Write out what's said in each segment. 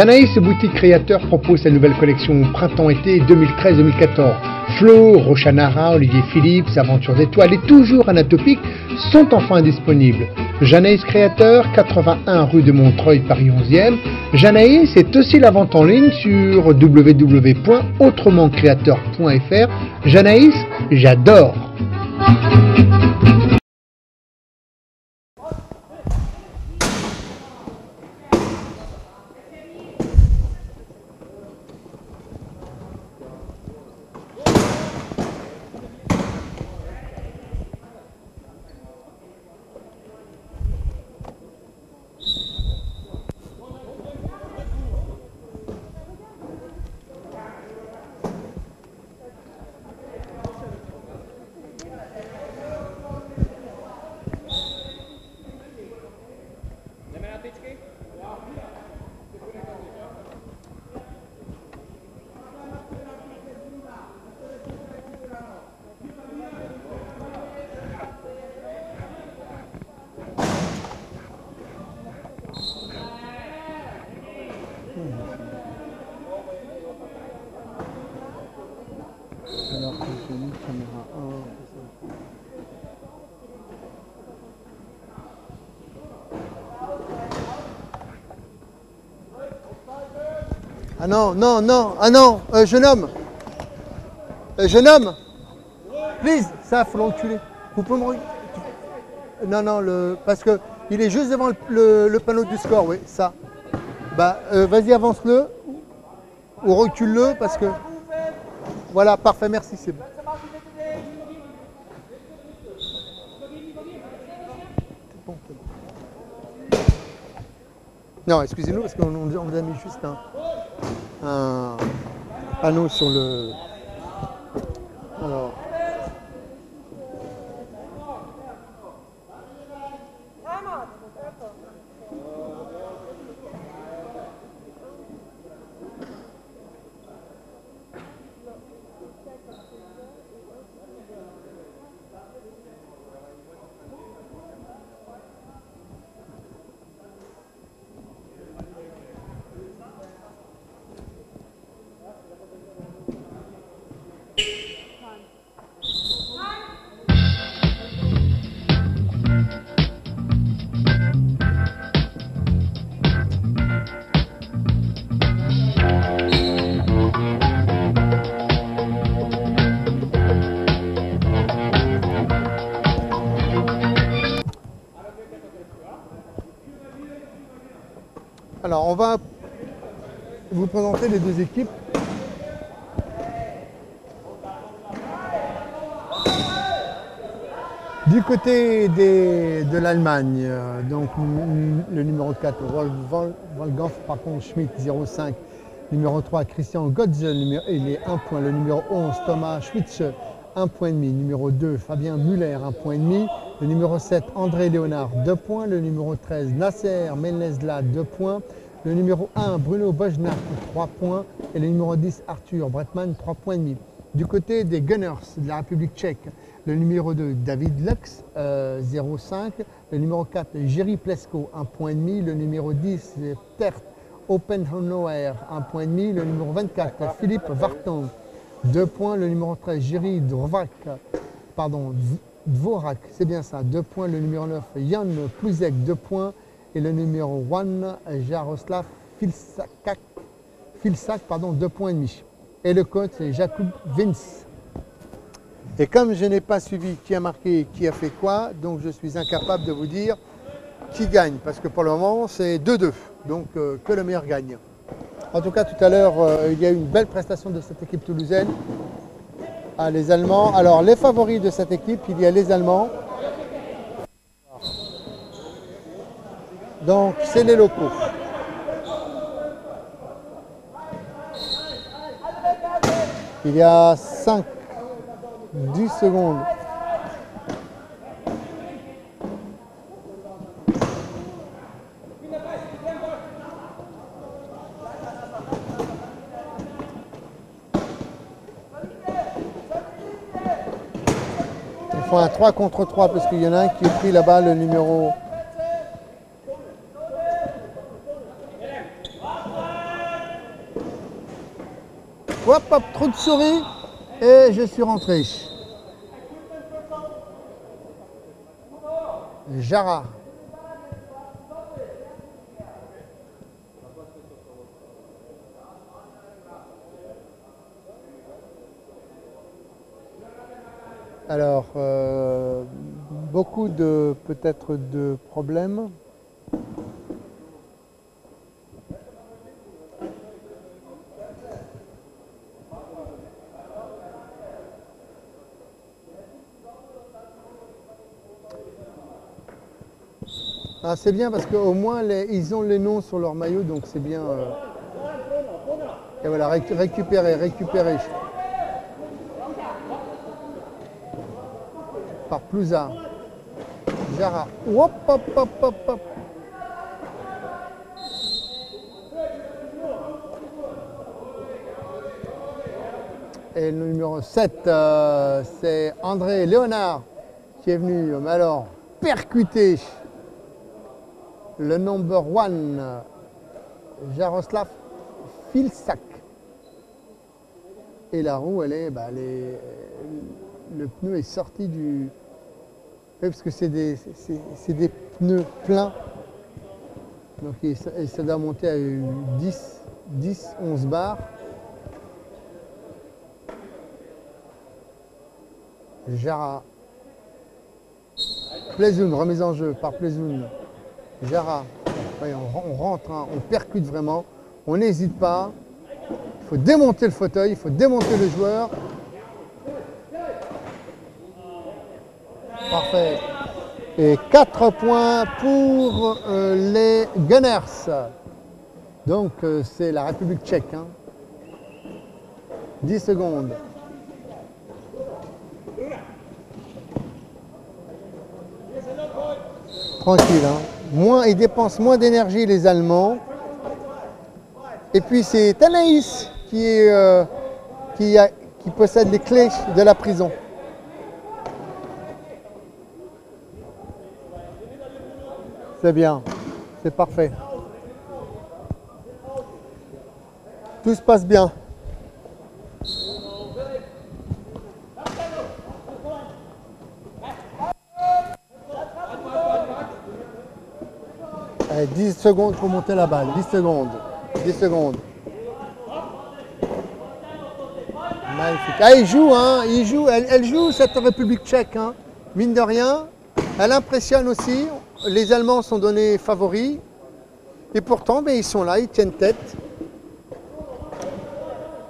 Janaïs Boutique Créateur propose sa nouvelle collection Printemps-été 2013-2014. Flo, Rochanara, Olivier Philippe, Aventures étoiles et toujours Anatopique sont enfin disponibles. Janaïs Créateur, 81 rue de Montreuil, Paris 11e. Janaïs est aussi la vente en ligne sur www.autrementcreateur.fr. Janaïs, j'adore. Alors, continue, caméra 1. Ah non, non, non, ah non, jeune homme, please, ça, faut l'enculer. Vous pouvez me... Non, non, parce que il est juste devant le panneau du score, oui, ça. Bah, vas-y, avance-le, ou recule-le, parce que... Voilà, parfait, merci, c'est bon. Non, excusez-nous, parce qu'on vous a mis juste un panneau sur le... Alors... Alors, on va vous présenter les deux équipes. Du côté de l'Allemagne, donc le numéro 4, Wolfgang par contre Schmidt, 0,5. Numéro 3, Christian Götze, il est 1 point. Le numéro 11, Thomas Schwitz, 1,5 point. Numéro 2, Fabien Muller, 1,5 point. Le numéro 7, André Léonard, 2 points. Le numéro 13, Nasser Menlezla, 2 points. Le numéro 1, Bruno Bojnak, 3 points. Et le numéro 10, Arthur Bretman, 3,5 points. Du côté des Gunners de la République tchèque, le numéro 2, David Lux, 0,5. Le numéro 4, Jerry Plesko, 1,5 point. Le numéro 10, Tert Oppenhauer, 1,5 point. Le numéro 24, Philippe Vartan, 2 points. Le numéro 13, Jerry Dvorak, c'est bien ça, 2 points. Le numéro 9, Jan Pluzek, 2 points. Et le numéro 1, Jaroslav Filsak, 2,5 points. Et le coach, c'est Jakub Vince. Et comme je n'ai pas suivi qui a marqué et qui a fait quoi, donc je suis incapable de vous dire qui gagne. Parce que pour le moment, c'est 2-2. Donc que le meilleur gagne. En tout cas, tout à l'heure, il y a eu une belle prestation de cette équipe toulousaine. Ah, les Allemands. Alors, les favoris de cette équipe, il y a les Allemands. Donc, c'est les locaux. Il y a 10 secondes. Ils font un 3 contre 3 parce qu'il y en a un qui est pris là-bas, le numéro... Hop, hop, trou de souris. Et je suis rentré. Jara. Alors, beaucoup de peut-être de problèmes. Ah, c'est bien parce qu'au moins ils ont les noms sur leur maillot, donc c'est bien. Et voilà, récupérer. Par Plouza. Jara. Hop, hop, hop, hop, hop. Et le numéro 7, c'est André Léonard qui est venu, mais alors, percuter le number 1, Jaroslav Filsak. Et la roue, le pneu est sorti du... Oui, parce que c'est des pneus pleins. Donc ça doit monter à 10-11 bars. Jara. Plezoun, remise en jeu par Plezoun. Jara. Voyez, on rentre, hein, on percute vraiment. On n'hésite pas. Il faut démonter le fauteuil, il faut démonter le joueur. Parfait. Et 4 points pour les Gunners. Donc c'est la République tchèque. Hein. 10 secondes. Tranquille. Hein. Ils dépensent moins d'énergie les Allemands. Et puis c'est Anaïs qui possède les clés de la prison. C'est bien, c'est parfait. Tout se passe bien. Allez, 10 secondes pour monter la balle. 10 secondes. 10 secondes. Magnifique. Ah, il joue, hein. Elle joue cette République tchèque. Hein. Mine de rien, elle impressionne aussi. Les Allemands sont donnés favoris. Et pourtant, ils sont là, ils tiennent tête.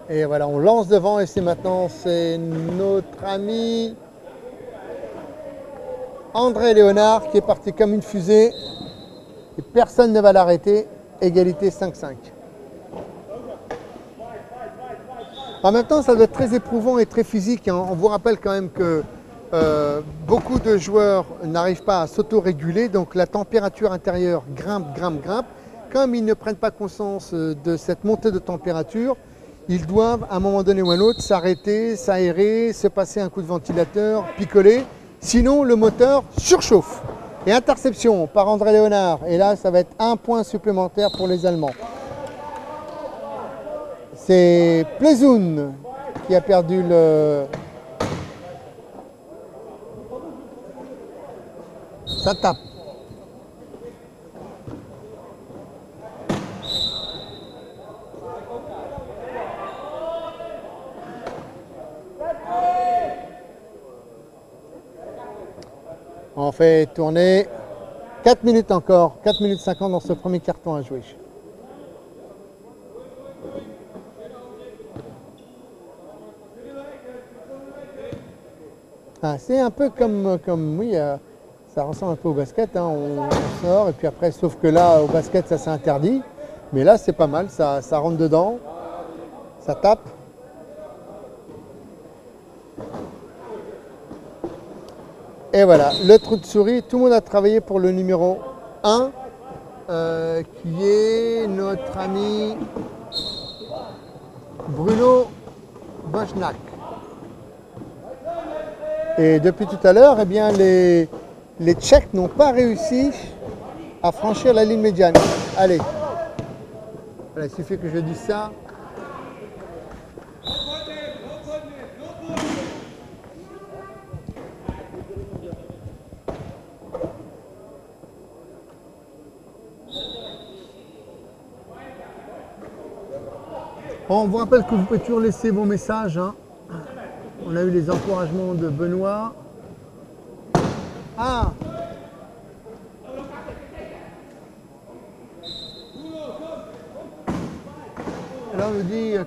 Et voilà, on lance devant et c'est notre ami André Léonard qui est parti comme une fusée. Et personne ne va l'arrêter. Égalité 5-5. En même temps, ça doit être très éprouvant et très physique. Hein. On vous rappelle quand même que beaucoup de joueurs n'arrivent pas à s'auto-réguler. Donc la température intérieure grimpe. Comme ils ne prennent pas conscience de cette montée de température, ils doivent à un moment donné ou à un autre s'arrêter, s'aérer, se passer un coup de ventilateur, picoler. Sinon, le moteur surchauffe. Et interception par André Léonard. Et là, ça va être 1 point supplémentaire pour les Allemands. C'est Plezoun qui a perdu le... Ça tape. On fait tourner 4 minutes encore, 4 minutes 50 dans ce premier carton à jouer. Ah, c'est un peu comme oui, ça ressemble un peu au basket, hein. On sort et puis après, sauf que là, au basket, ça c'est interdit. Mais là, c'est pas mal, ça rentre dedans, ça tape. Et voilà, le trou de souris, tout le monde a travaillé pour le numéro 1, qui est notre ami Bruno Boschnack. Et depuis tout à l'heure, eh bien, les Tchèques n'ont pas réussi à franchir la ligne médiane. Allez, voilà, il suffit que je dise ça. On vous rappelle que vous pouvez toujours laisser vos messages. Hein. On a eu les encouragements de Benoît. Ah! Là, on nous dit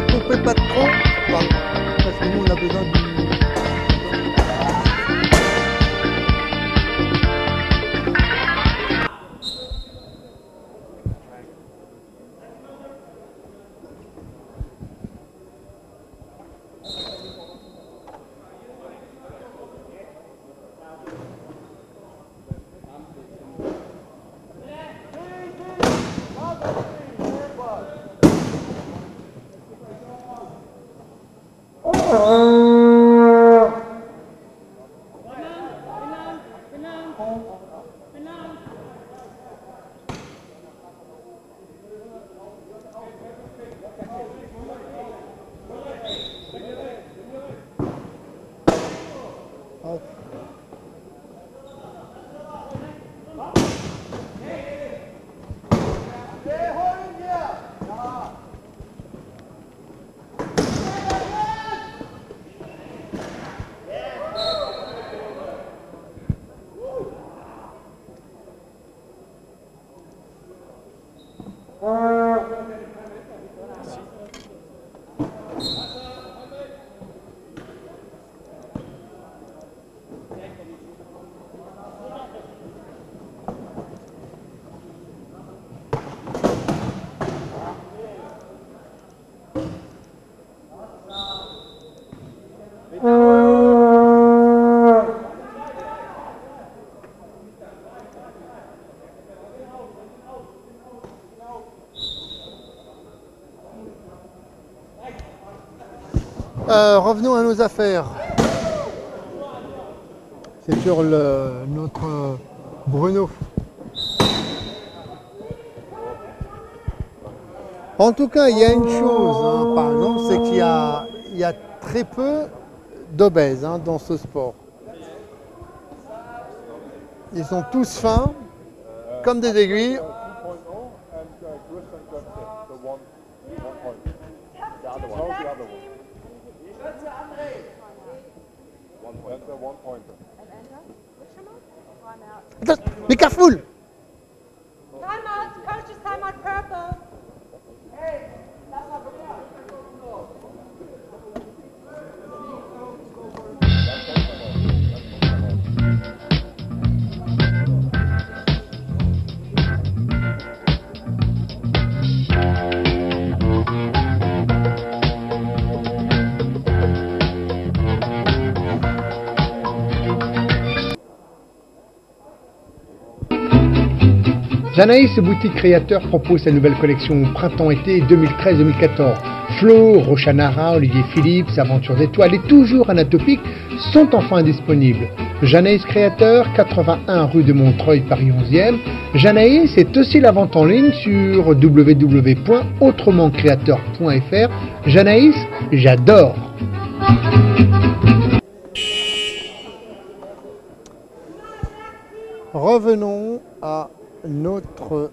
ne coupez pas trop, parce que nous on a besoin du... Revenons à nos affaires. C'est sur notre Bruno. En tout cas, il y a une chose, hein, par exemple, c'est qu'il y a très peu d'obèses dans ce sport. Ils sont tous fins, comme des aiguilles. Be careful! Time out! Coach is time out purple! Hey! Lass mal Janaïs Boutique Créateur propose sa nouvelle collection Printemps-été 2013-2014. Flo, Rochanara, Olivier Philippe, Aventures étoiles et toujours Anatopique sont enfin disponibles. Janaïs Créateur, 81 rue de Montreuil, Paris 11e. Janaïs est aussi la vente en ligne sur www.autrementcreateur.fr. Janaïs, j'adore! Revenons à notre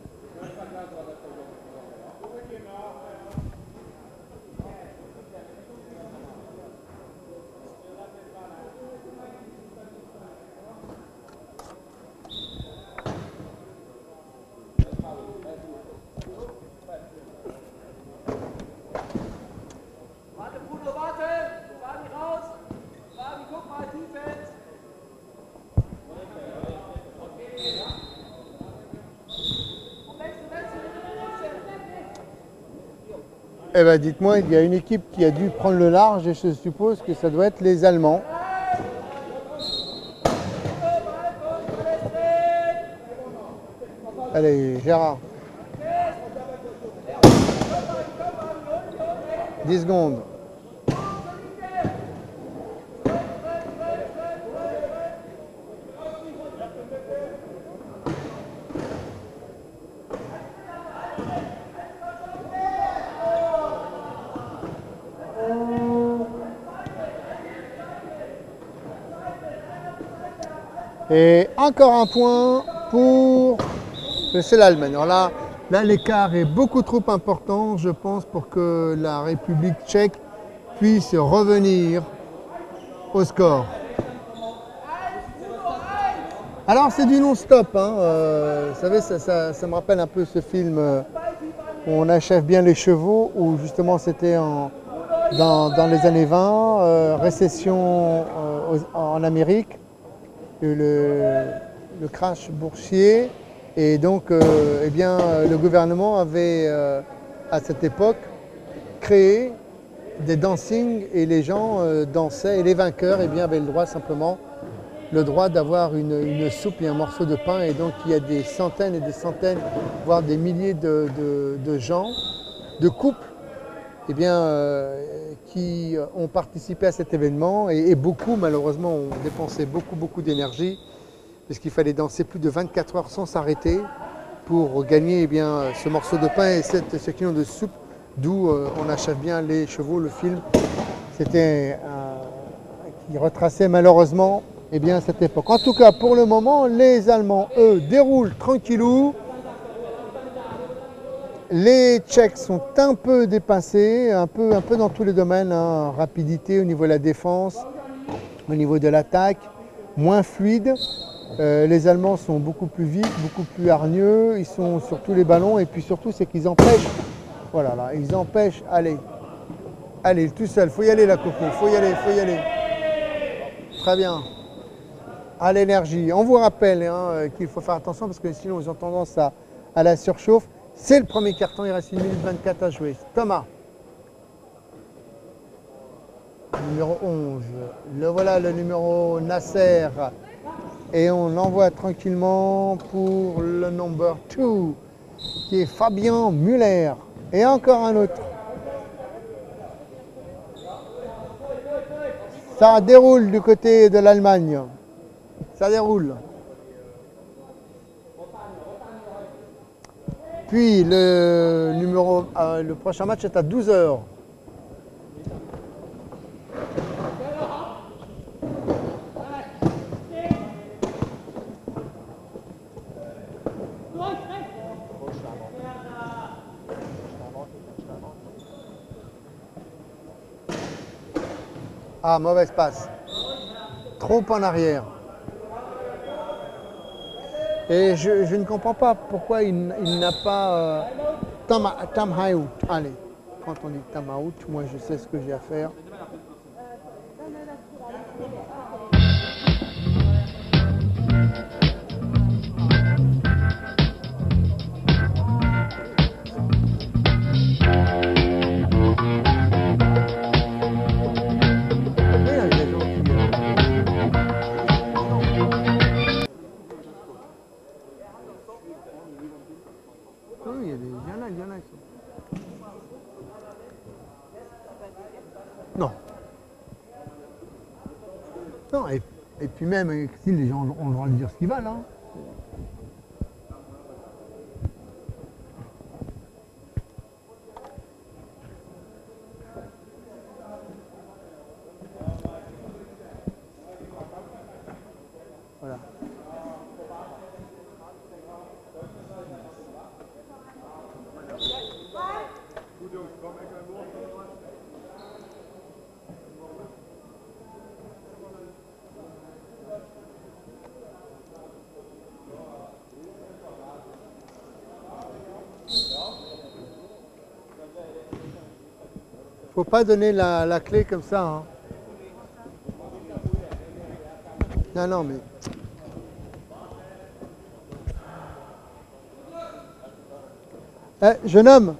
Eh bien, dites-moi, il y a une équipe qui a dû prendre le large et je suppose que ça doit être les Allemands. Allez, Gérard. 10 secondes. Et encore un point pour c'est l'Allemagne. Alors là l'écart est beaucoup trop important, je pense, pour que la République tchèque puisse revenir au score. Alors c'est du non-stop, hein. Vous savez, ça me rappelle un peu ce film où on achève bien les chevaux, où justement c'était dans les années 20, récession en Amérique, le crash boursier, et donc eh bien, le gouvernement avait à cette époque créé des dancing et les gens dansaient et les vainqueurs eh bien, avaient le droit d'avoir une soupe et un morceau de pain, et donc il y a des centaines et des centaines, voire des milliers de gens, de couples eh bien, qui ont participé à cet événement, et beaucoup malheureusement ont dépensé beaucoup d'énergie, puisqu'il fallait danser plus de 24 heures sans s'arrêter pour gagner eh bien, ce morceau de pain et ce kilo de soupe, d'où on achève bien les chevaux, le film. C'était qui retraçait malheureusement eh bien, cette époque. En tout cas, pour le moment, les Allemands, eux, déroulent tranquillou. Les Tchèques sont un peu dépassés, un peu dans tous les domaines, hein. Rapidité au niveau de la défense, au niveau de l'attaque, moins fluide. Les Allemands sont beaucoup plus vifs, beaucoup plus hargneux, ils sont sur tous les ballons, et puis surtout c'est qu'ils empêchent, voilà, là, ils empêchent, allez, tout seul, faut y aller la coco, faut y aller. Très bien. À l'énergie. On vous rappelle hein, qu'il faut faire attention parce que sinon ils ont tendance à la surchauffe. C'est le premier carton, il reste 1 minute 24 à jouer. Thomas. Numéro 11. Le voilà, le numéro Nasser. Et on envoie tranquillement pour le number 2, qui est Fabien Müller. Et encore un autre. Ça déroule du côté de l'Allemagne. Ça déroule. Puis le prochain match est à 12 h. Ah, mauvaise passe. Trop en arrière. Et je ne comprends pas pourquoi il n'a pas time out. Allez, quand on dit time out, moi je sais ce que j'ai à faire. Il y en a. Non. Non, et puis même, si les gens ont le droit de dire ce qu'ils veulent. Hein. Voilà. Faut pas donner la clé comme ça. Hein. Non, mais... jeune homme,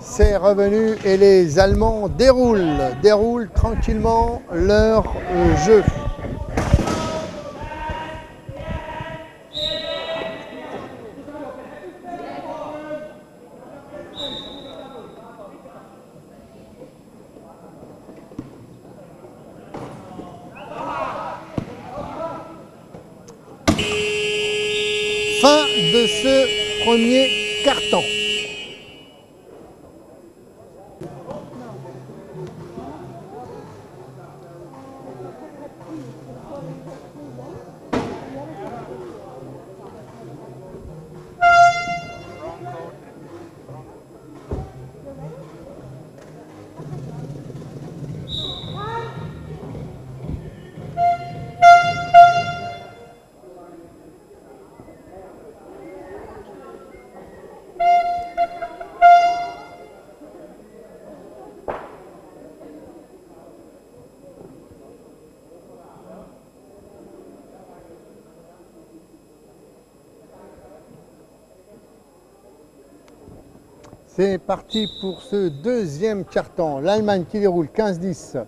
C'est revenu et les Allemands déroulent tranquillement leur jeu. Fin de ce premier quart-temps. C'est parti pour ce deuxième quart-temps. L'Allemagne qui déroule 15-10.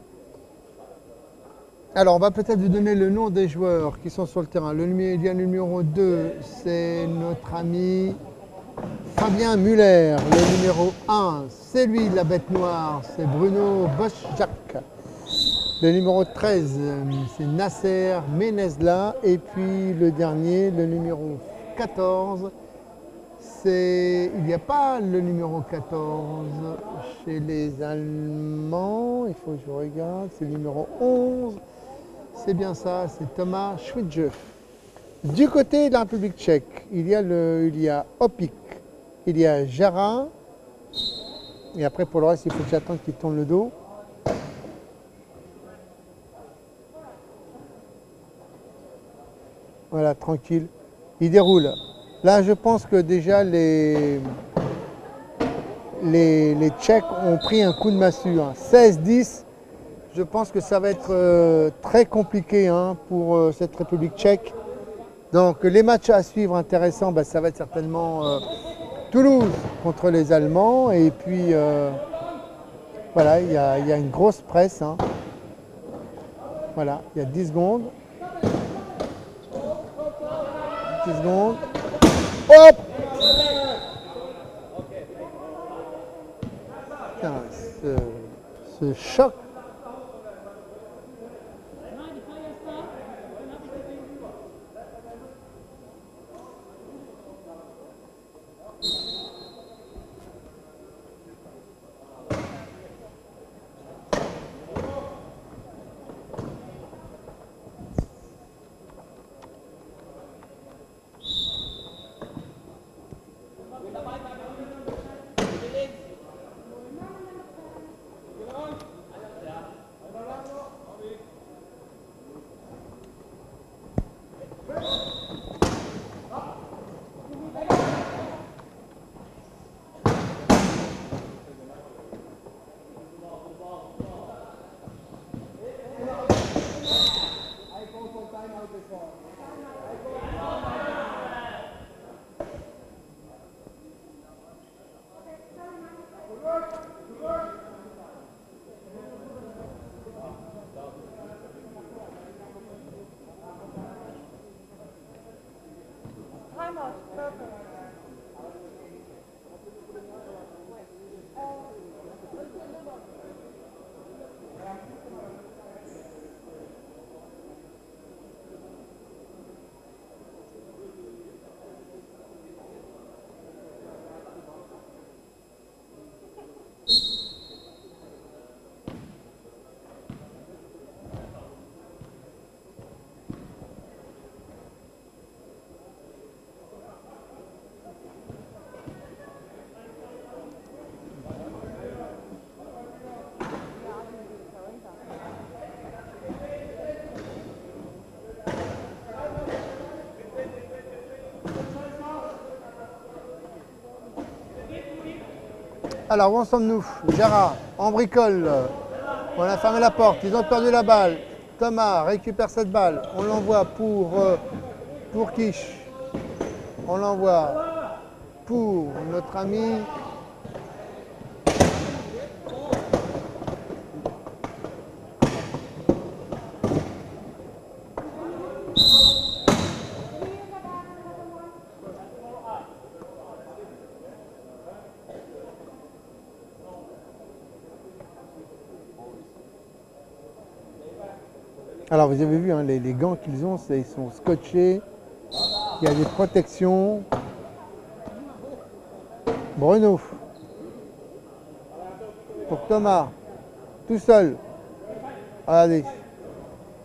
Alors, on va peut-être vous donner le nom des joueurs qui sont sur le terrain. Il y a le numéro 2, c'est notre ami Fabien Müller. Le numéro 1, c'est lui, la bête noire, c'est Bruno Boschak. Le numéro 13, c'est Nasser Menezla. Et puis le dernier, le numéro 14, il n'y a pas le numéro 14 chez les Allemands, il faut que je regarde, c'est le numéro 11, c'est bien ça, c'est Thomas Schwidje. Du côté de la République tchèque, il y a Opik, il y a Jara, et après pour le reste, il faut que j'attende qu'il tourne le dos. Voilà, tranquille, il déroule. Là, je pense que déjà les Tchèques ont pris un coup de massue. 16-10, je pense que ça va être très compliqué pour cette République tchèque. Donc les matchs à suivre intéressants, ça va être certainement Toulouse contre les Allemands. Et puis voilà, il y a une grosse presse. Voilà, il y a 10 secondes. 10 secondes. Hop! Putain, ce choc. Alors, où en sommes-nous? Gérard, on bricole. On a fermé la porte. Ils ont perdu la balle. Thomas récupère cette balle. On l'envoie pour Quiche. On l'envoie pour notre ami Alors vous avez vu, hein, les gants qu'ils ont, ils sont scotchés, il y a des protections. Bruno, pour Thomas, tout seul. Allez.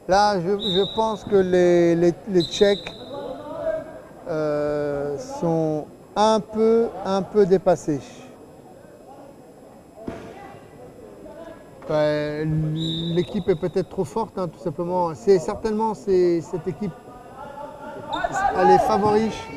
Là, je pense que les Tchèques sont un peu dépassés. L'équipe est peut-être trop forte, hein, tout simplement. C'est certainement cette équipe, elle est favoriche.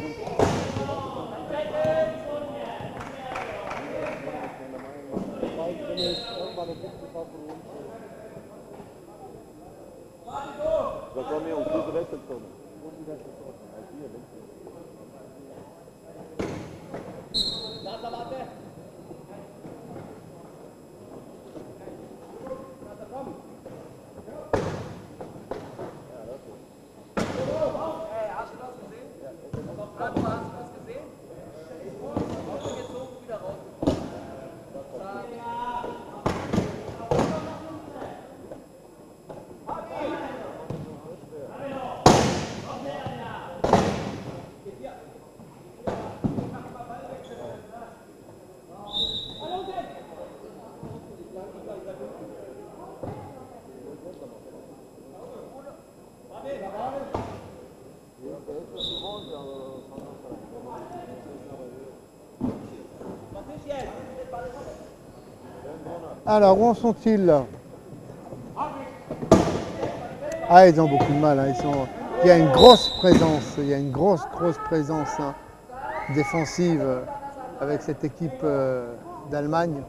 Alors, où en sont-ils là? Ah, ils ont beaucoup de mal. Hein. Il y a une grosse présence, il y a une grosse présence hein, défensive avec cette équipe d'Allemagne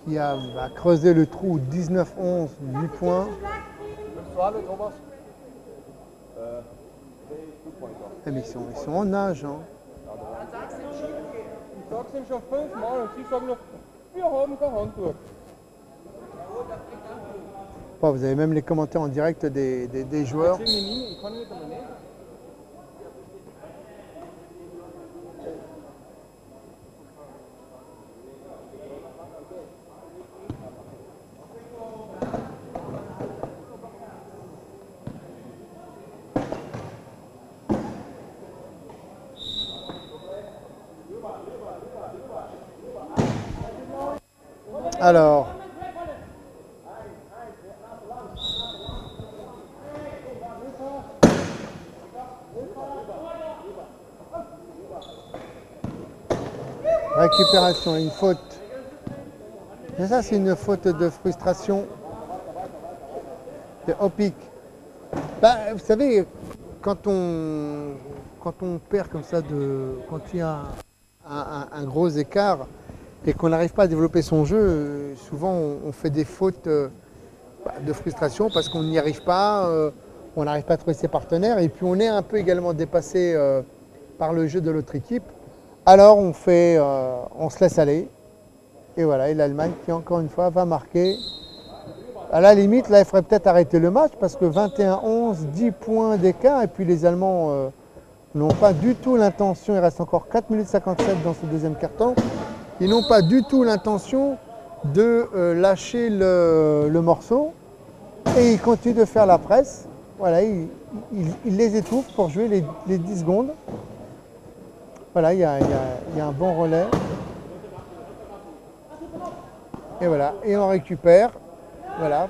qui a creusé le trou 19-11, 8 points. Mais ils sont en nage. Hein. Bon, vous avez même les commentaires en direct des joueurs. Alors, récupération, une faute. Et ça, c'est une faute de frustration de Opik. Bah, vous savez, quand on perd comme ça, quand il y a un gros écart et qu'on n'arrive pas à développer son jeu, souvent on fait des fautes de frustration parce qu'on n'y arrive pas, on n'arrive pas à trouver ses partenaires et puis on est un peu également dépassé par le jeu de l'autre équipe. Alors on se laisse aller et voilà, et l'Allemagne qui encore une fois va marquer. À la limite, là il faudrait peut-être arrêter le match parce que 21-11, 10 points d'écart et puis les Allemands n'ont pas du tout l'intention, il reste encore 4 minutes 57 dans ce deuxième quart-temps, ils n'ont pas du tout l'intention de lâcher le morceau et ils continuent de faire la presse. Voilà, ils les étouffent pour jouer les 10 secondes. Voilà, il y a un bon relais. Et voilà, et on récupère. Voilà.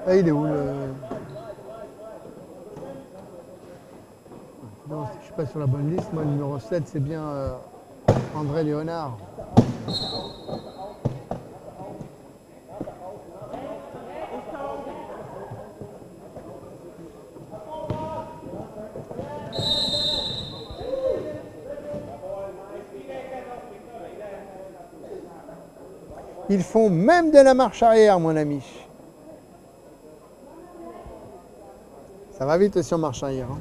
Ah, il est où le... Non, je ne suis pas sur la bonne liste. Moi, le numéro 7, c'est bien André Léonard. Ils font même de la marche arrière, mon ami. Ça va vite aussi en marche arrière. Hein.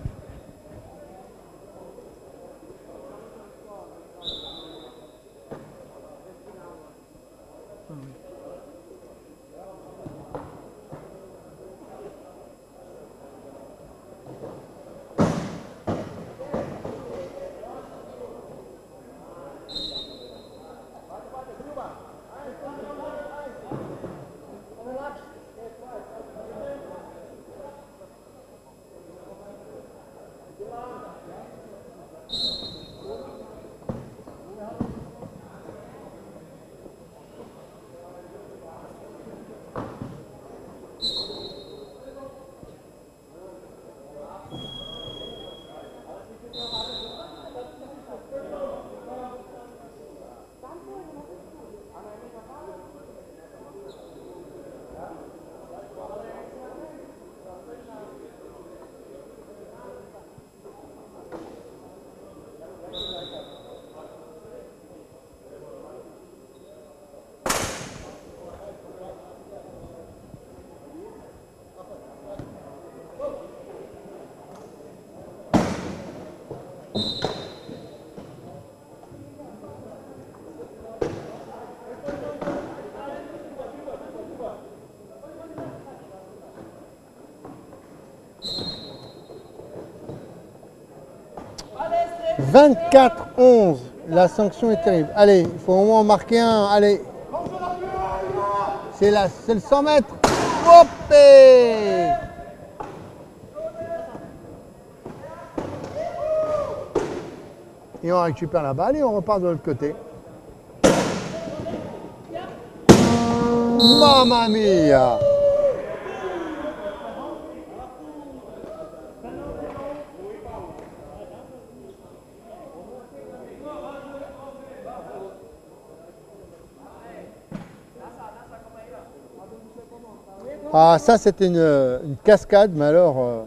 24-11, la sanction est terrible. Allez, il faut au moins en marquer un. Allez, c'est le 100 mètres. Hop! Et on récupère la balle et on repart de l'autre côté. Mamma mia! Ah, ça c'était une cascade, mais alors...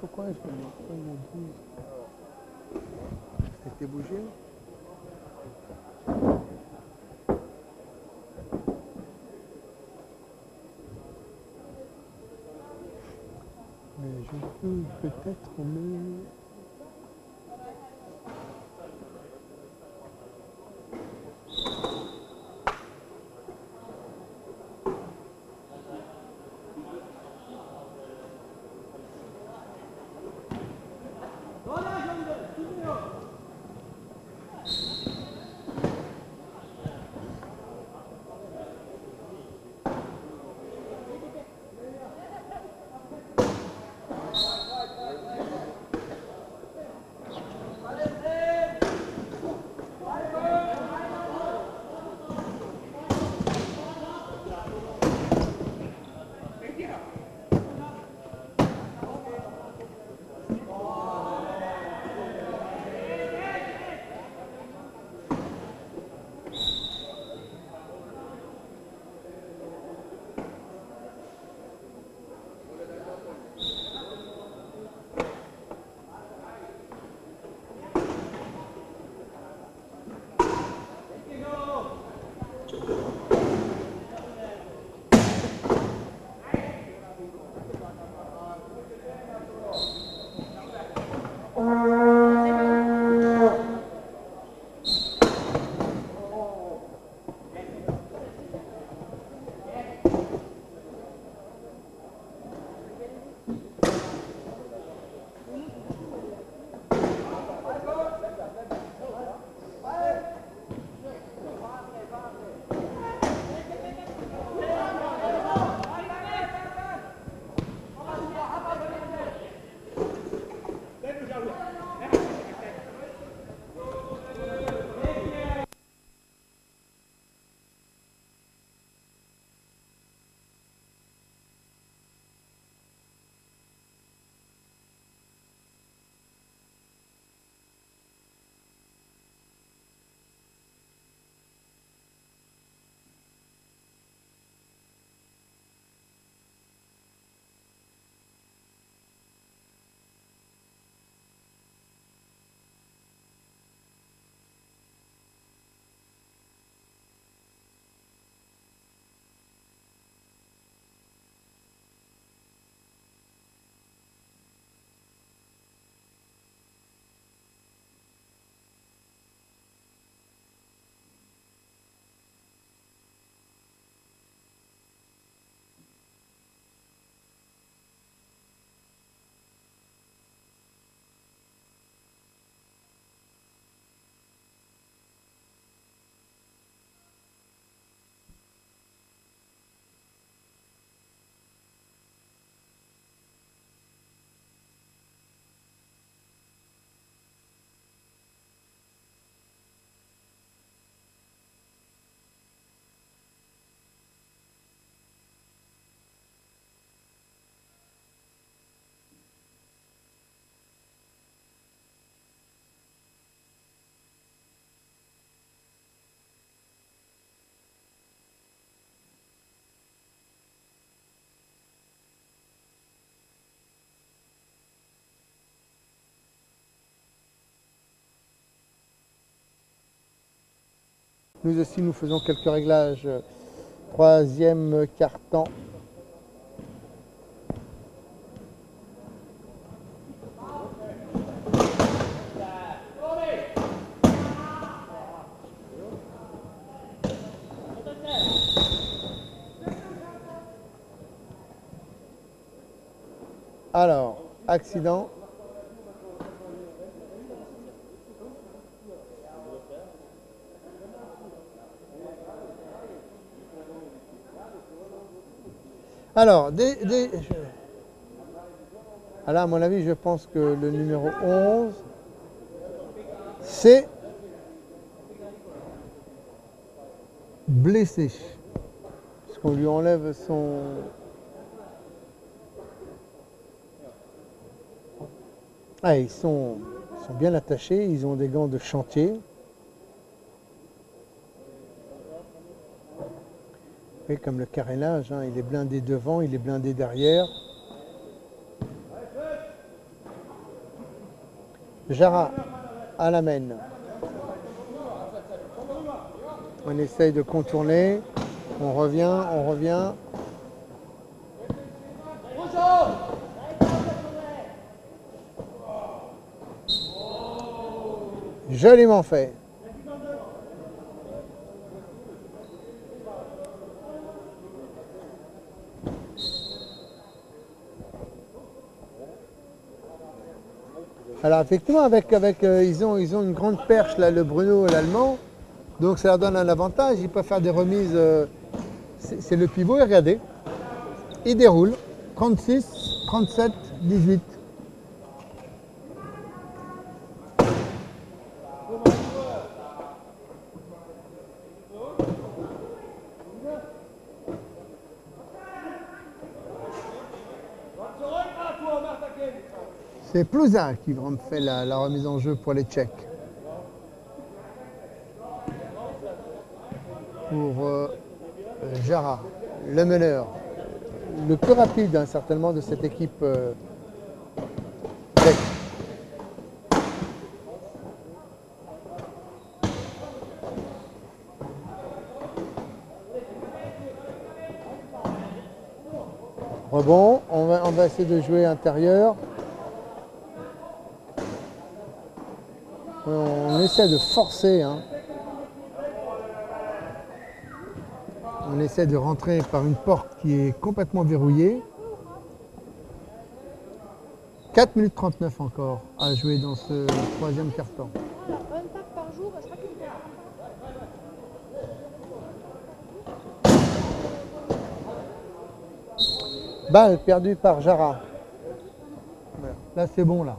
Pourquoi est-ce que il a été bougé? Mais je peux peut-être me... Nous aussi, nous faisons quelques réglages. Troisième quart-temps. Alors, accident. Alors, alors, à mon avis, je pense que le numéro 11, c'est blessé. Parce qu'on lui enlève son... Ah, ils sont bien attachés, ils ont des gants de chantier. Et comme le carénage, hein, il est blindé devant, il est blindé derrière. Jara à la mène. On essaye de contourner. On revient, on revient. Joliment fait. Alors effectivement, ils ont une grande perche, là, le Bruno et l'Allemand. Donc ça leur donne un avantage. Ils peuvent faire des remises. C'est le pivot, et regardez. Il déroule. 36, 37, 18. C'est Plouza qui fait la remise en jeu pour les Tchèques. Pour Jara, le meneur. Le plus rapide, hein, certainement, de cette équipe tchèque. Rebond, on va essayer de jouer intérieur. On essaie de forcer, hein. On essaie de rentrer par une porte qui est complètement verrouillée. 4 minutes 39 encore à jouer dans ce troisième quart-temps. Un tape par jour, je crois qu'il faut. Balle perdue par Jara. Voilà. Là c'est bon là.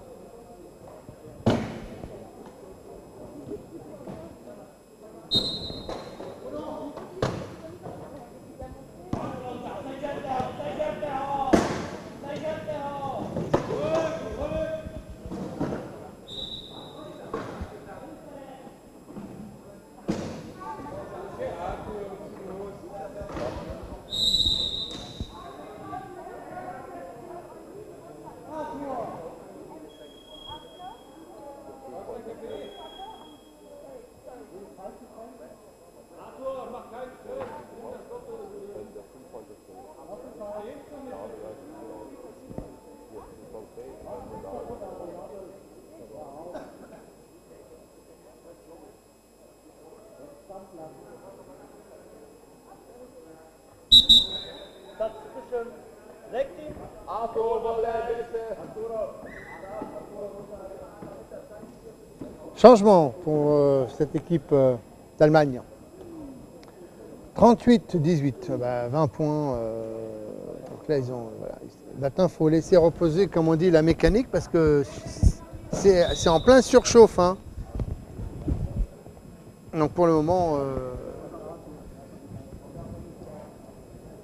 Changement pour cette équipe d'Allemagne. 38-18, 20 points. Donc là, voilà. Maintenant, il faut laisser reposer, comme on dit, la mécanique parce que c'est en plein surchauffe. Hein. Donc pour le moment,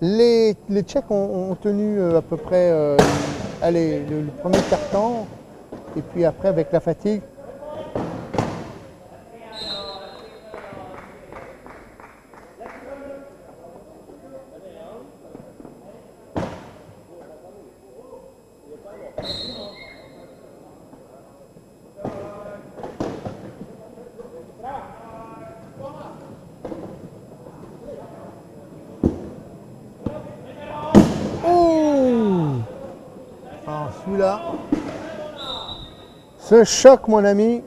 les Tchèques ont tenu à peu près le premier quart-temps et puis après, avec la fatigue, celui-là. Ce choc, mon ami.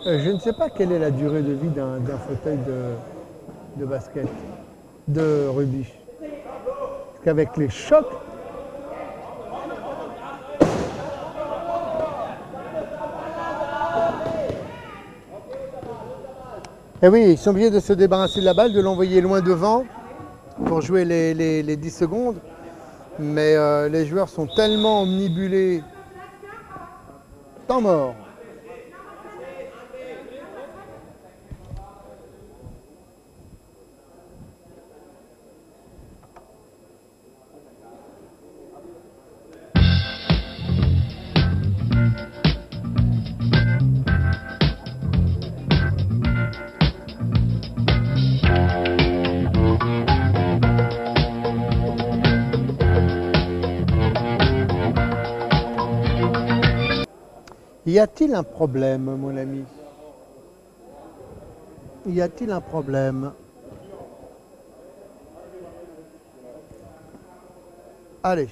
Je ne sais pas quelle est la durée de vie d'un fauteuil de basket, de rugby. Parce qu'avec les chocs, et oui, ils sont obligés de se débarrasser de la balle, de l'envoyer loin devant pour jouer les 10 secondes. Mais les joueurs sont tellement omnibulés. Temps mort. Y a-t-il un problème, mon ami? Y a-t-il un problème? Allez.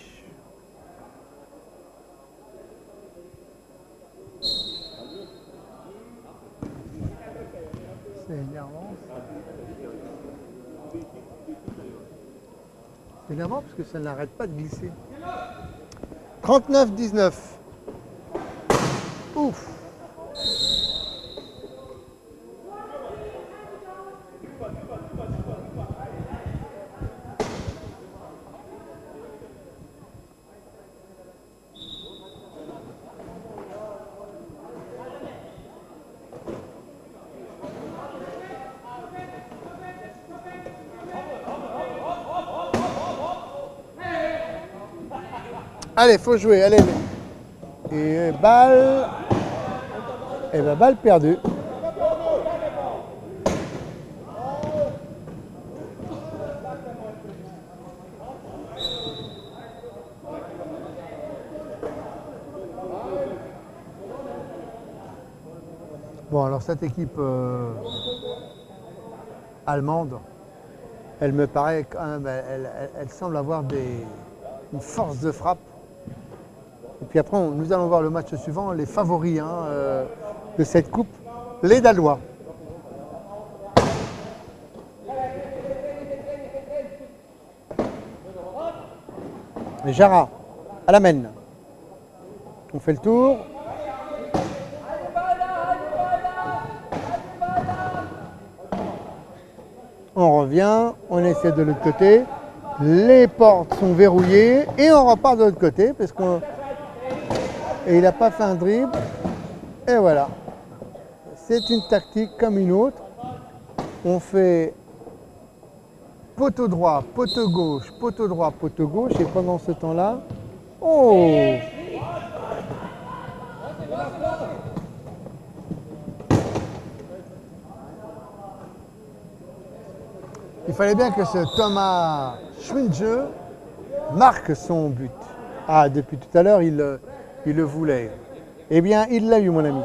C'est énervant. C'est énervant parce que ça n'arrête pas de glisser. 39-19. Ouf. Allez, faut jouer, allez. Et balle. Et ben balle perdue. Bon, alors cette équipe allemande, elle me paraît quand même, elle semble avoir une force de frappe. Et puis après, nous allons voir le match suivant, les favoris de cette coupe, les Danois. Et Jara, à la mène. On fait le tour. On revient, on essaie de l'autre côté. Les portes sont verrouillées et on repart de l'autre côté parce qu'on... Et il n'a pas fait un dribble. Et voilà. C'est une tactique comme une autre. On fait poteau droit, poteau gauche, poteau droit, poteau gauche. Et pendant ce temps-là... Oh! Il fallait bien que ce Thomas Schwinge marque son but. Ah, depuis tout à l'heure, il le voulait. Eh bien, il l'a eu, mon ami.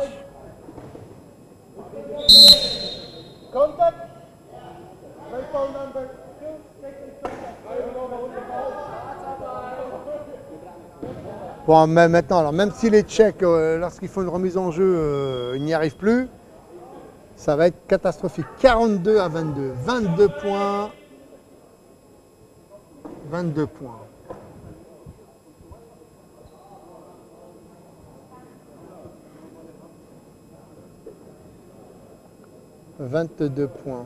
Bon, maintenant, alors, même si les Tchèques, lorsqu'ils font une remise en jeu, ils n'y arrivent plus, ça va être catastrophique. 42-22. 22 points. 22 points. « 22 points.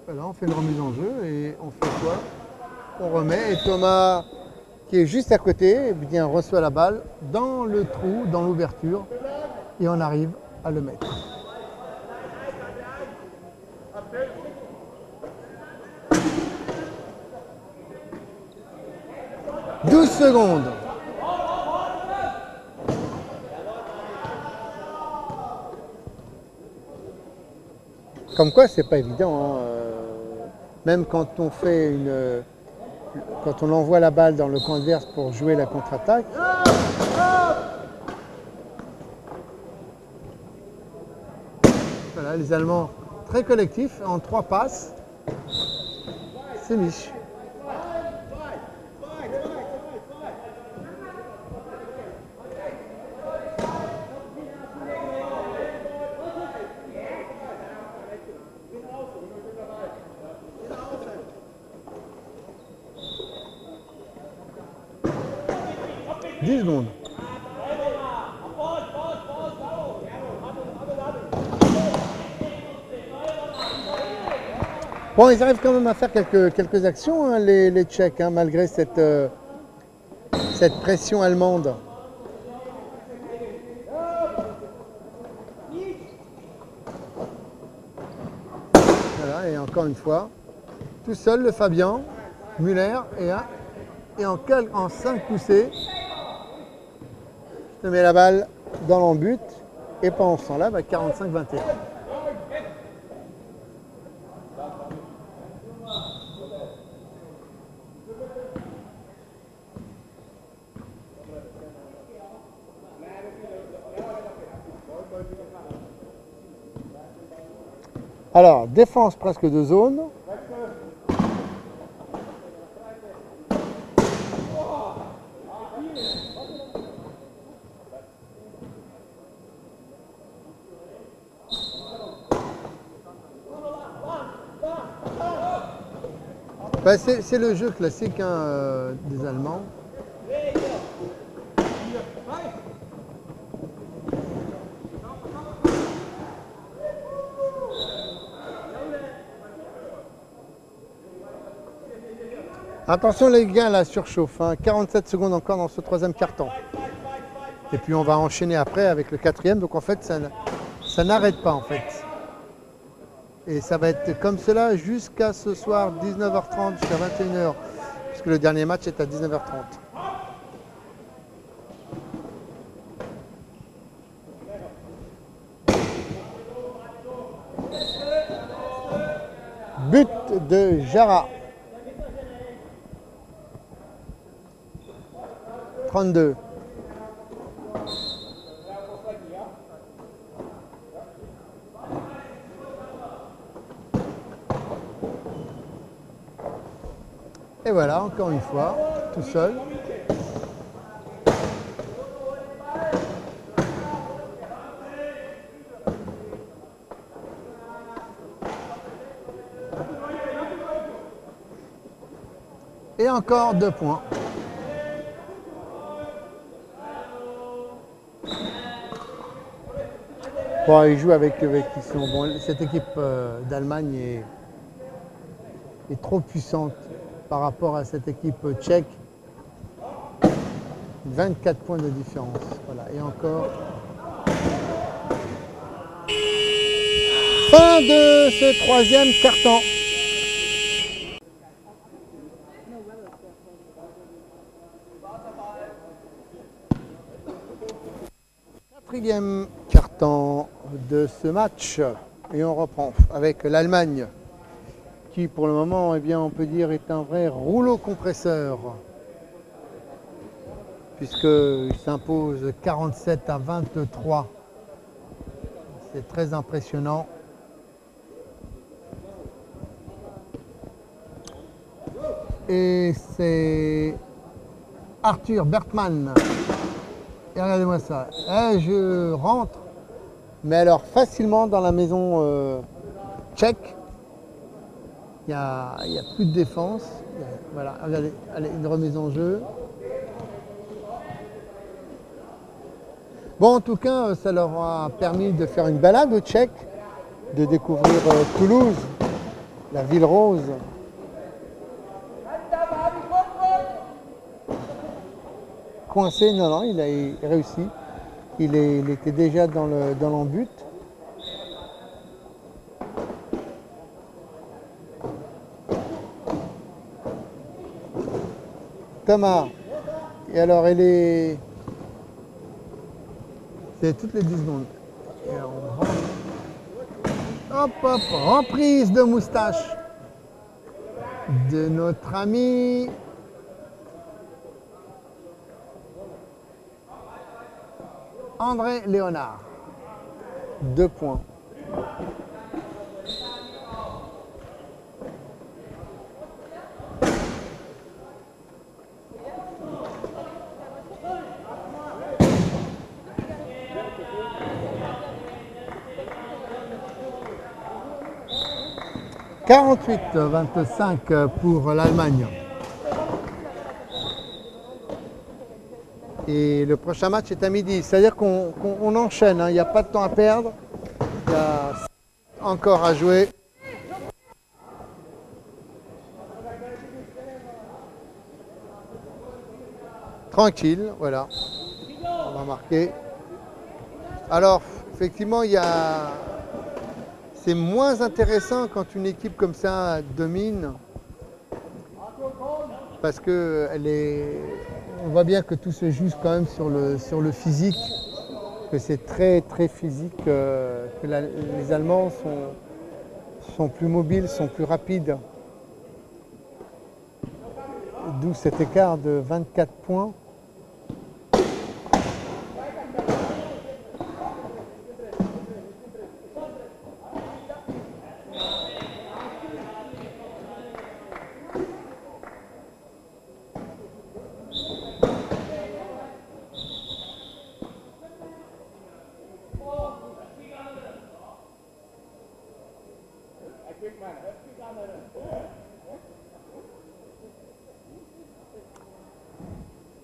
Voilà, on fait une remise en jeu et on fait quoi? On remet et Thomas, qui est juste à côté, eh bien, reçoit la balle dans le trou, dans l'ouverture et on arrive à le mettre. « 12 secondes. Comme quoi, c'est pas évident. Hein. Même quand on fait quand on envoie la balle dans le camp adverse pour jouer la contre-attaque. Voilà, les Allemands très collectifs, en 3 passes. C'est Mich. Secondes. Bon, ils arrivent quand même à faire quelques actions, hein, les Tchèques, hein, malgré cette pression allemande. Voilà, et encore une fois, tout seul le Fabien, Müller, et en 5 poussées, je te mets la balle dans l'embut, et pendant ce temps-là, 45-21. Alors, défense presque de zone. C'est le jeu classique hein, des Allemands. Attention les gars, la surchauffe, hein. 47 secondes encore dans ce troisième quart-temps. Et puis on va enchaîner après avec le quatrième, donc en fait ça n'arrête pas en fait. Et ça va être comme cela jusqu'à ce soir 19h30, jusqu'à 21h, puisque le dernier match est à 19h30. But de Jara. 32. Et voilà, encore une fois, tout seul. Et encore 2 points. Bon, ils jouent avec qui sont. Bon, cette équipe d'Allemagne est trop puissante par rapport à cette équipe tchèque. 24 points de différence. Voilà, et encore. Fin de ce troisième quart-temps. Quatrième quart-temps de ce match. Et on reprend avec l'Allemagne, qui pour le moment, eh bien, on peut dire, est un vrai rouleau compresseur, puisqu'il s'impose 47-23. C'est très impressionnant. Et c'est Arthur Bertmann. Et regardez-moi ça. Et je rentre, mais alors facilement dans la maison tchèque. Il n'y a plus de défense. Voilà, regardez, allez, une remise en jeu. Bon, en tout cas, ça leur a permis de faire une balade aux Tchèques, de découvrir Toulouse, la ville rose. Coincé, non, il a réussi. Il était déjà dans l'embut. Thomas, et alors elle est. C'est toutes les 10 secondes. Et hop, hop, reprise de moustache. de notre ami André Léonard. 2 points. « 48-25 pour l'Allemagne. Et le prochain match est à midi. C'est-à-dire qu'on enchaîne, hein. Il n'y a pas de temps à perdre. Il y a encore à jouer. Tranquille, voilà. On va marquer. Alors, effectivement, c'est moins intéressant quand une équipe comme ça domine. Parce que on voit bien que tout se joue quand même sur le physique, que c'est très très physique, que les Allemands sont plus mobiles, sont plus rapides. D'où cet écart de 24 points.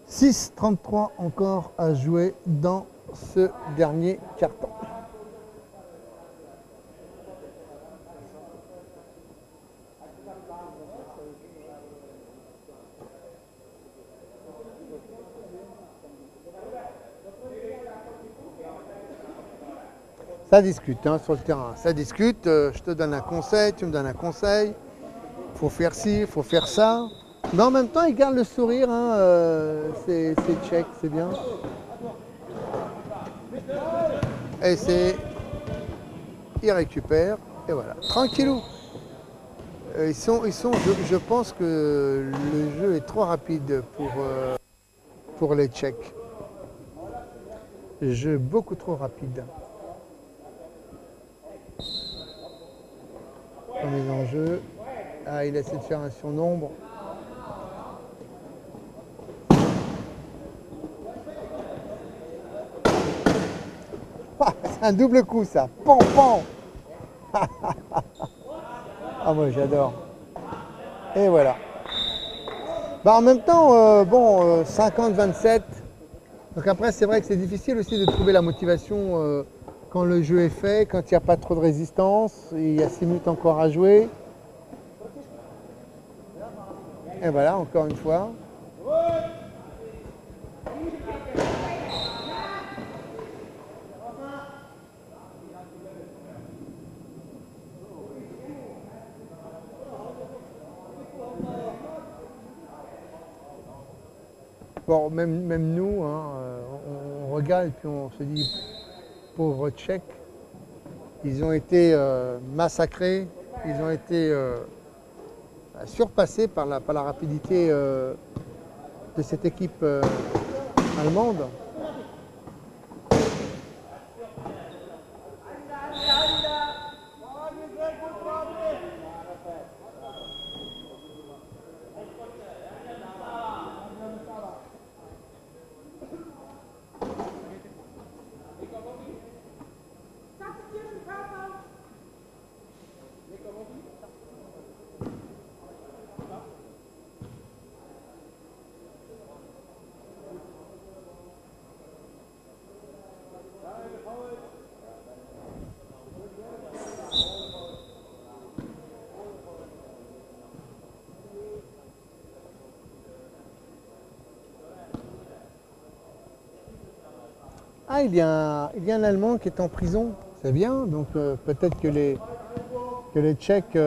« 6-33 encore à jouer dans ce dernier quart-temps. » Ça discute hein, sur le terrain, ça discute, je te donne un conseil, tu me donnes un conseil, il faut faire ci, il faut faire ça. Mais en même temps, il garde le sourire, hein, c'est tchèque, c'est bien. Et il récupère, et voilà, tranquillou. Je pense que le jeu est trop rapide pour les Tchèques. Jeu beaucoup trop rapide. Remise en jeu. Ah, il essaie de faire un surnombre. Ah, c'est un double coup ça. Pan, pan. Ah, moi j'adore. Et voilà. Bah, en même temps, 50-27. Donc après, c'est vrai que c'est difficile aussi de trouver la motivation quand le jeu est fait, quand il n'y a pas trop de résistance. Il y a 6 minutes encore à jouer. Et voilà, encore une fois. Bon, même nous, hein, on regarde et puis on se dit, pauvres Tchèques, ils ont été massacrés, ils ont été surpassés par la rapidité de cette équipe allemande. Ah, il y a un Allemand qui est en prison, c'est bien, donc peut-être que les Tchèques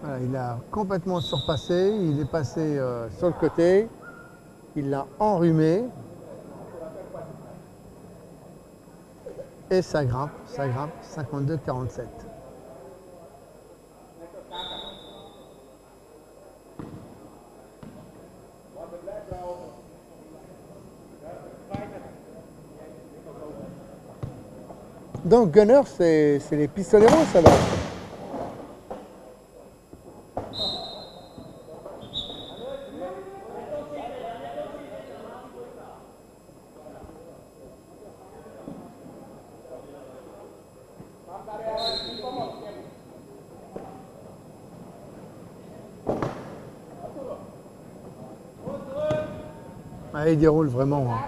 Voilà, il a complètement surpassé, il est passé sur le côté, il l'a enrhumé et ça grimpe 52-47. Donc Gunner, c'est les pistoleros, ça va. Ah, il déroule vraiment. Hein.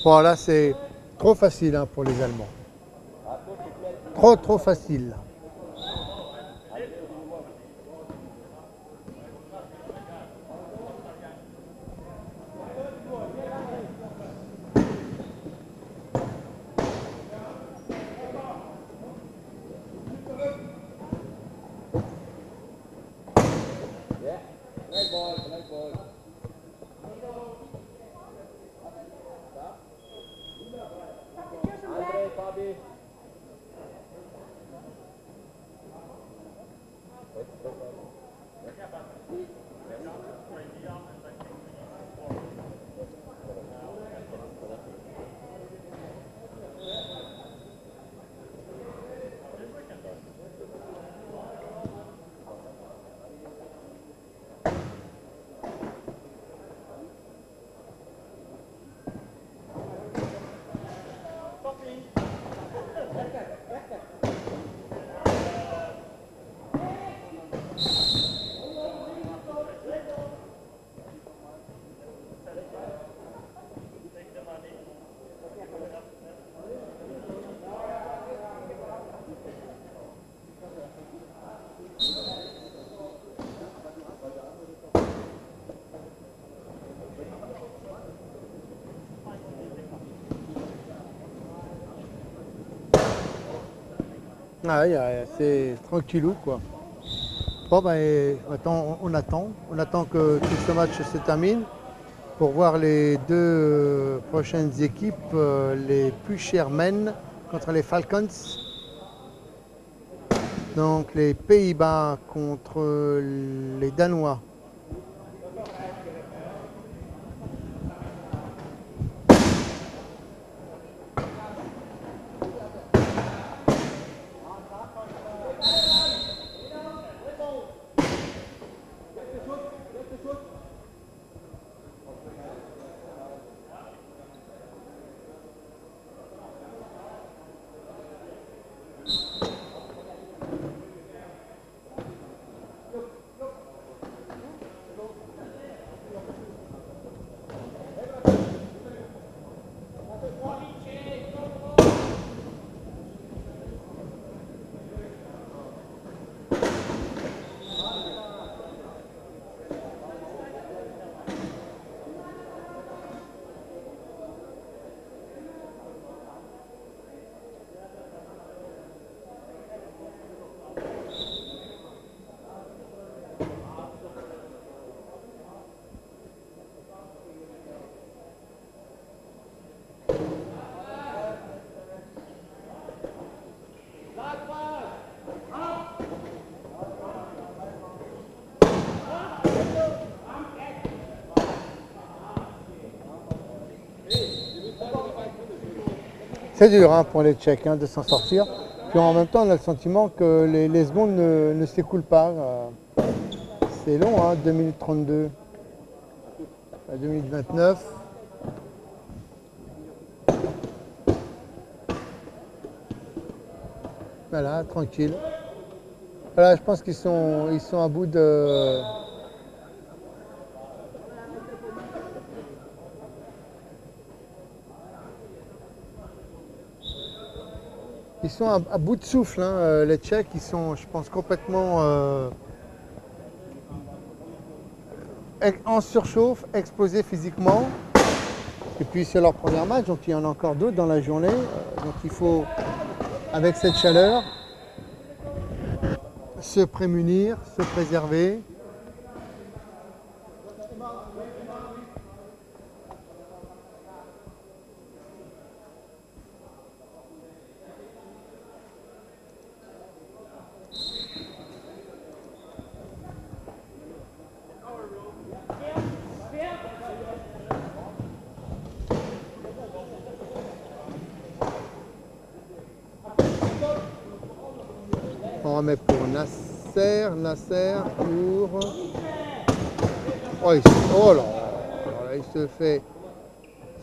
Bon, là, c'est trop facile hein, pour les Allemands. Trop facile. Ah, c'est tranquillou quoi. Bon ben on attend que tout ce match se termine pour voir les deux prochaines équipes, les plus chères men contre les Falcons. Donc les Pays-Bas contre les Danois. C'est dur hein, pour les Tchèques hein, de s'en sortir. Puis en même temps, on a le sentiment que les secondes ne s'écoulent pas. C'est long, hein, 2 minutes 32 à 2 minutes 29. Voilà, tranquille. Voilà, je pense qu'ils sont à bout de... Ils sont à bout de souffle, hein, les Tchèques. Ils sont, je pense, complètement en surchauffe, explosés physiquement. Et puis c'est leur premier match, donc il y en a encore d'autres dans la journée. Donc il faut, avec cette chaleur, se prémunir, se préserver. On remet pour Nasser pour... Oh, oh là, il se fait...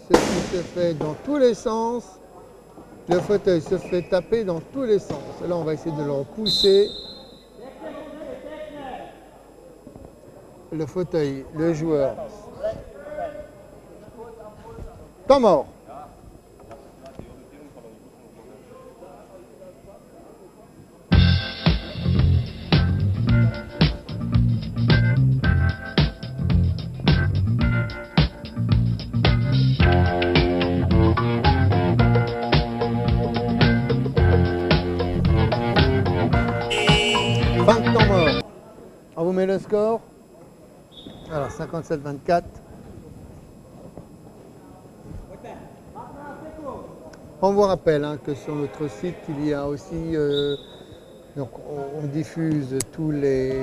Ceci se fait dans tous les sens. Le fauteuil se fait taper dans tous les sens. Là, on va essayer de le repousser. Le fauteuil, le joueur. Temps mort. Fin de temps mort. On vous met le score. Alors 57-24. On vous rappelle hein, que sur notre site, il y a aussi, donc on diffuse tous les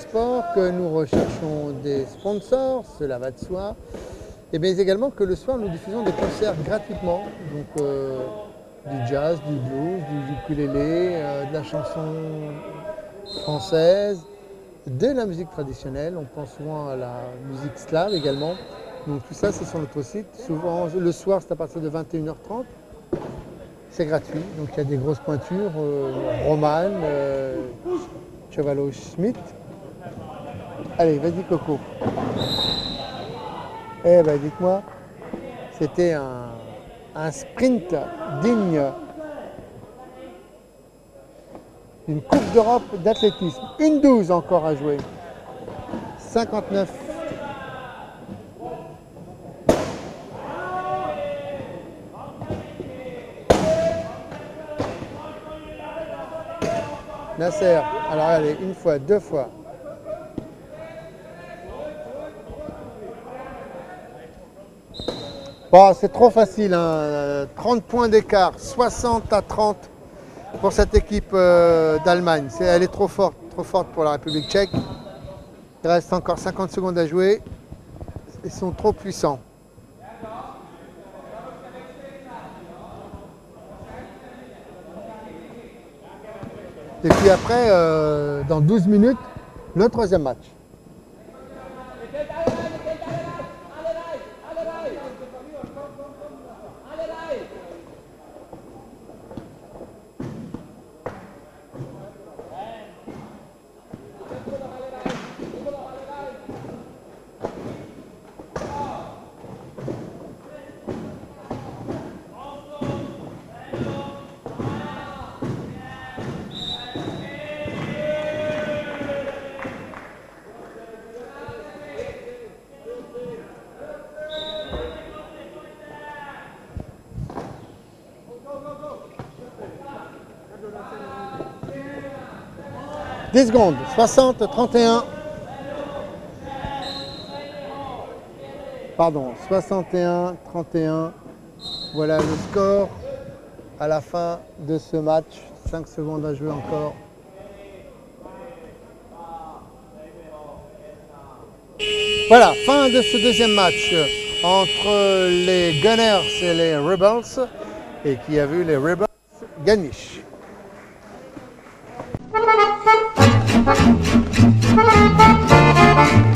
sports, que nous recherchons des sponsors, cela va de soi, et bien également que le soir, nous diffusons des concerts gratuitement, donc du jazz, du blues, du ukulélé, de la chanson française, de la musique traditionnelle. On pense souvent à la musique slave également. Donc tout ça, c'est sur notre site. Souvent, le soir, c'est à partir de 21h30. C'est gratuit. Donc il y a des grosses pointures, Roman, Chevalo Schmidt. Allez, vas-y Coco. Eh ben dites-moi, c'était un sprint digne d'une Coupe d'Europe d'athlétisme. 1-12 encore à jouer. 59. Nasser, alors allez, une fois, deux fois. Bon, c'est trop facile, hein. 30 points d'écart, 60-30 pour cette équipe d'Allemagne. Elle est trop forte pour la République tchèque. Il reste encore 50 secondes à jouer. Ils sont trop puissants. Et puis après, dans 12 minutes, le troisième match. « 10 secondes, 60-31. Pardon, 61-31. Voilà le score à la fin de ce match. 5 secondes à jouer encore. Voilà, fin de ce deuxième match entre les Gunners et les Rebels. et qui a vu les Rebels Ganish. Thank you.